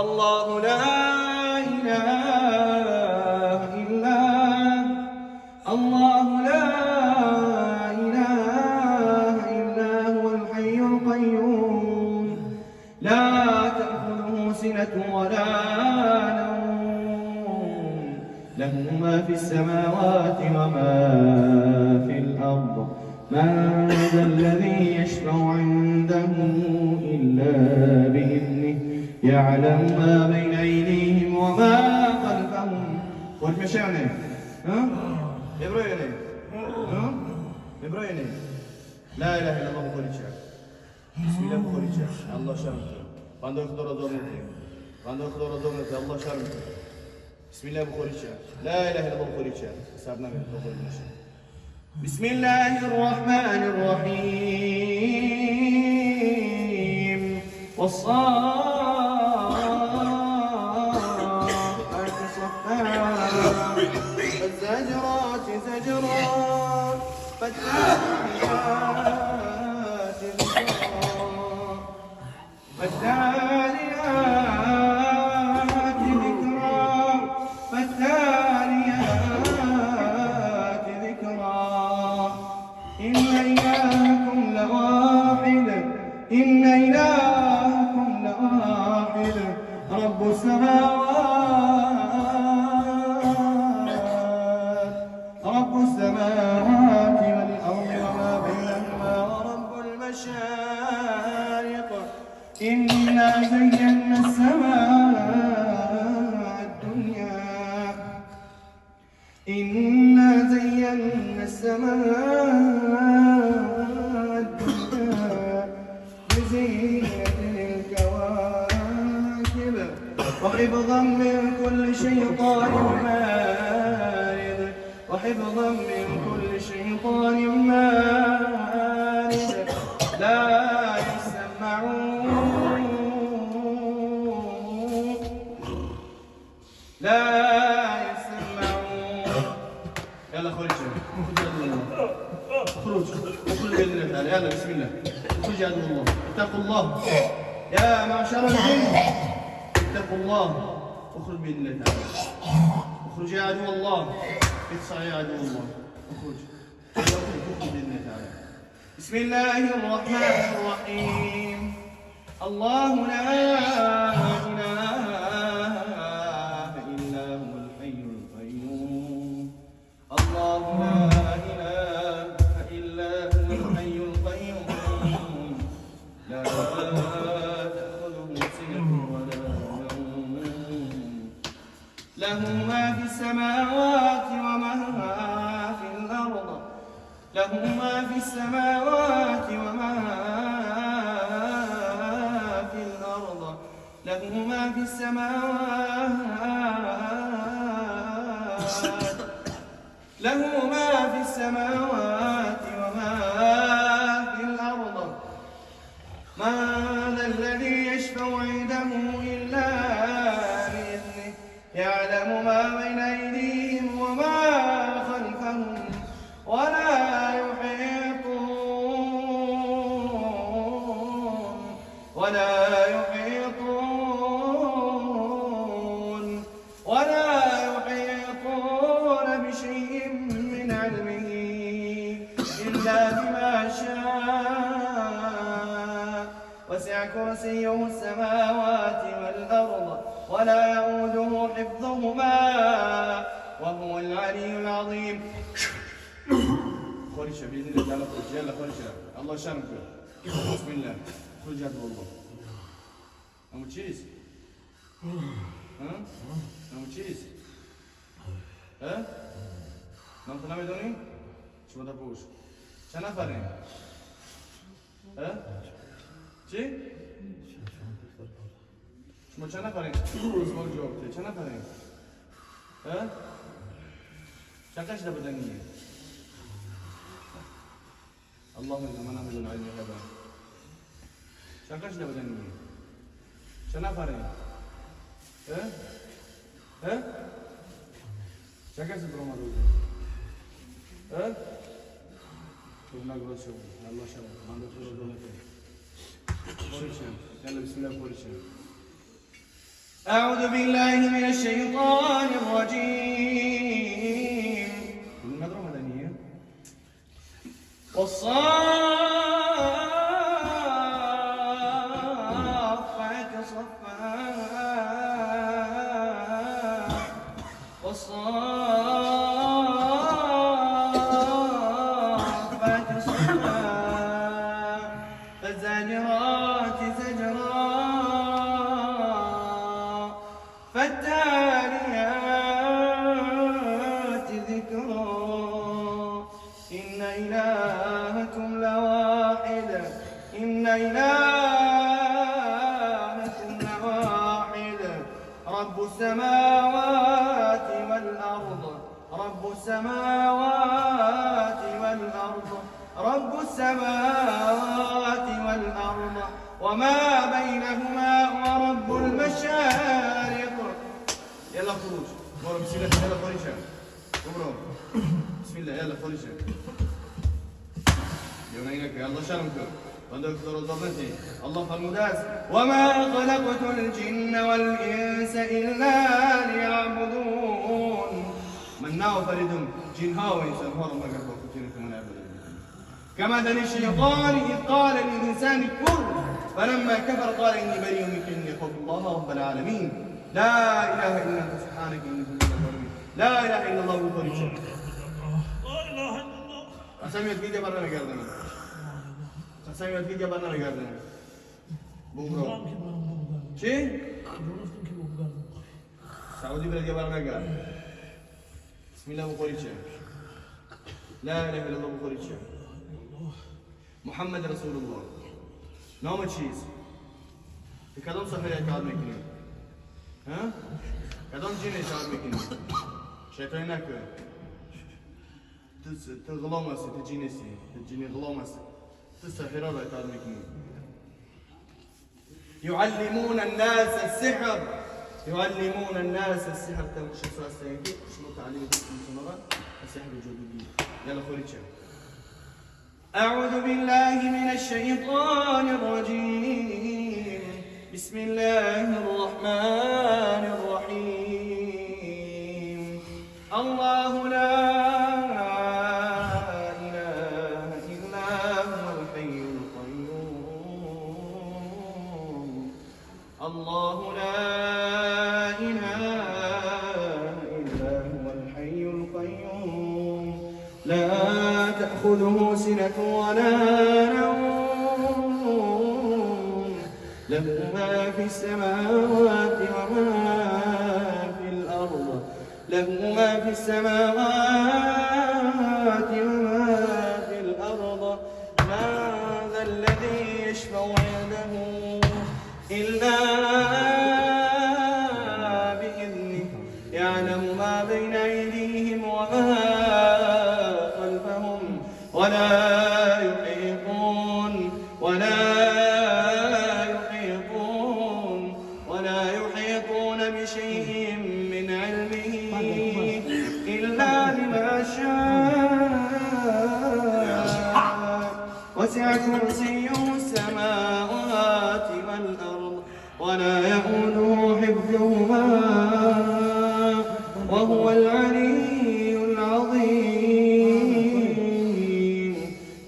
الله لا إله إلا الله لا إله إلا هو الحي القيوم لا تأخذه سنة ولا نوم له ما في السماوات وما في الأرض من ذا الذي يشفع عنده إلا بإذنه يعلم ما بين أيديهم وما خلفهم والمشاعر إبراهيم إبراهيم لا إله إلا الله بخوري شعر بسم الله بخوري شعر الله شرمته بانده خدور أدومته بانده خدور أدومته الله شرمته بسم الله بخوري شعر لا إله إلا الله بخوري شعر سابنا من بخوري شعر بسم الله الرحمن الرحيم والصافات صفا فالزاجرات زجرا فالتاليات ذكرا فالتاليات ذكرا فالتاليات ذكرا إن إلهكم لواحد إن إلهكم لواحد رب السماوات والأرض وما بينهما ورب المشارق إنا زينا السماء الدنيا إنا زينا السماء الدنيا بزينة الكواكب وحفظا من كل شيطان مارد وحفظا من كل شيطان مارد لا يسمعون يلا خرج اخرج باذن الله تعالى يلا بسم الله اخرج يا عدو الله اتقوا الله يا معشر الجن اتقوا الله اخرج باذن الله تعالى اخرج يا عدو الله اقصع يا عدو الله اخرج باذن الله تعالى بسم الله الرحمن الرحيم الله لا إله إلا هو الحي القيوم الله لا إله إلا هو الحي القيوم لا تأخذه سنة ولا نوم له ما في السماوات وما في الأرض له ما في السماوات وما في الأرض له ما في السماوات له ما في السماوات وما في الأرض من ذا الذي يشفع عنده إلا بإذنه يعلم ما بين أيديهم وما خلفهم ولا يحيطون بشيء من علمه إلا بما شاء وسع كرسيه السماوات والأرض ولا يؤوده حفظهما وهو العلي العظيم خرج بإذن الله تعالى خرج يلا خرج الله يشارك بسم الله خرج هذا والله أمو تشيز أمو تشيز نام تنام دوني شو بدأ بوش شنا فارين چی؟ شما چند نفرین؟ سوال جواب ده چند نفرین؟ چند کشیده بدنیه؟ الله من هم دون علمی هبه چند کشیده بدنیه؟ چند نفرین؟ چند کسی برام آدوده؟ خودنا گروه شد الله شد من دو خود رو دونه کنیم خورشم یلا بسم الله خورشم أعوذ بالله من الشيطان الرجيم. المدرسة مدنية. والصافات صفا والصافات صفا فالزاجرات زجرا فالتاليات ذكرا إن إلهكم لواحد إن إلهكم لواحد رب السماوات والأرض رب السماوات والأرض رب السماوات والأرض وما بينهما ورب المشارق. يلا خروج مرة بسم الله. يلا خروج عمره بسم الله. يلا خروج يونينك يلا شرمك ودكتور الضبطي الله فرموداس وما خلقت الجن والإنس إلا ليعبدون. من ناو فريدم جن هاو إنسان هو ما قربوا كتير من أبدا. كمثل الشيطان إذ قال للإنسان كفر فلما كفر قال إني بريء منك إني أخاف الله رب العالمين. لا إله إلا أنت سبحانك إني كنت من الظالمين. لا إله إلا الله وفرج لا إله إلا الله. أسمي الفيديو برا نقدم. أسمي الفيديو برا نقدم. بوبرو. شيء؟ سعودي بلدي برا نقدم. بسم الله وفرج لا إله إلا الله وفرج محمد رسول الله. نوم تشيز. كلام سفر يا كلام مكني. ها؟ كلام جيني كلام مكني. شيطانك. تغلامس تجينسي تجيني غلامس تسحر على كلام مكني. يعلمون الناس السحر. يعلمون الناس السحر. شو اسمه السيكي؟ شنو تعليم السحر؟ السحر الجدودي. يلا خليك. أعوذ بالله من الشيطان الرجيم. بسم الله الرحمن الرحيم. الله لا إله إلا هو الحي القيوم. الله لا إله إلا هو الحي القيوم لا تأخذه سنة ولا نوم له ما في السماوات وما في الأرض له ما في السماوات وما في الأرض. من ذا الذي يشفع عنده إلا بإذنه يعلم ما بين أيديهم وما ولا يحيطون بشيء من علمه إلا بما شاء. وسع كرسيه السماوات والأرض ولا يئوده حفظهما وهو العلي العظيم.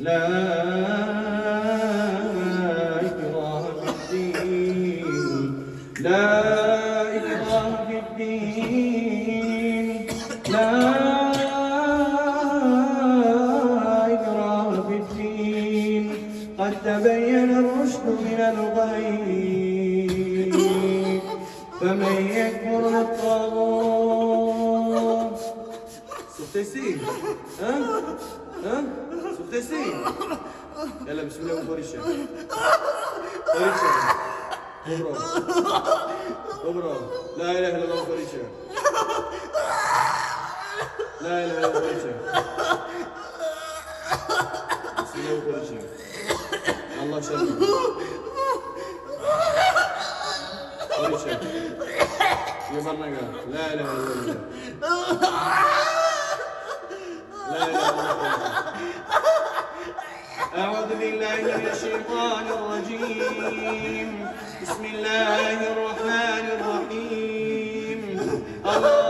لا إكراه في الدين. لا إكراه في الدين. لا إكراه في الدين. قد تبين الرشد من الغي فمن يكفر بالطاغوت. سوفتي ها سوفتي يلا بسم الله وفرشة فرشة كبرى كبرى لا إله إلا الله فرشة لا إله إلا الله فرشة بسم الله وفرشة الله شرف فرشة يبرنا لا إله إلا الله لا إله إلا الله. أعوذ بالله من الشيطان الرجيم. بسم الله الرحمن الرحيم. الله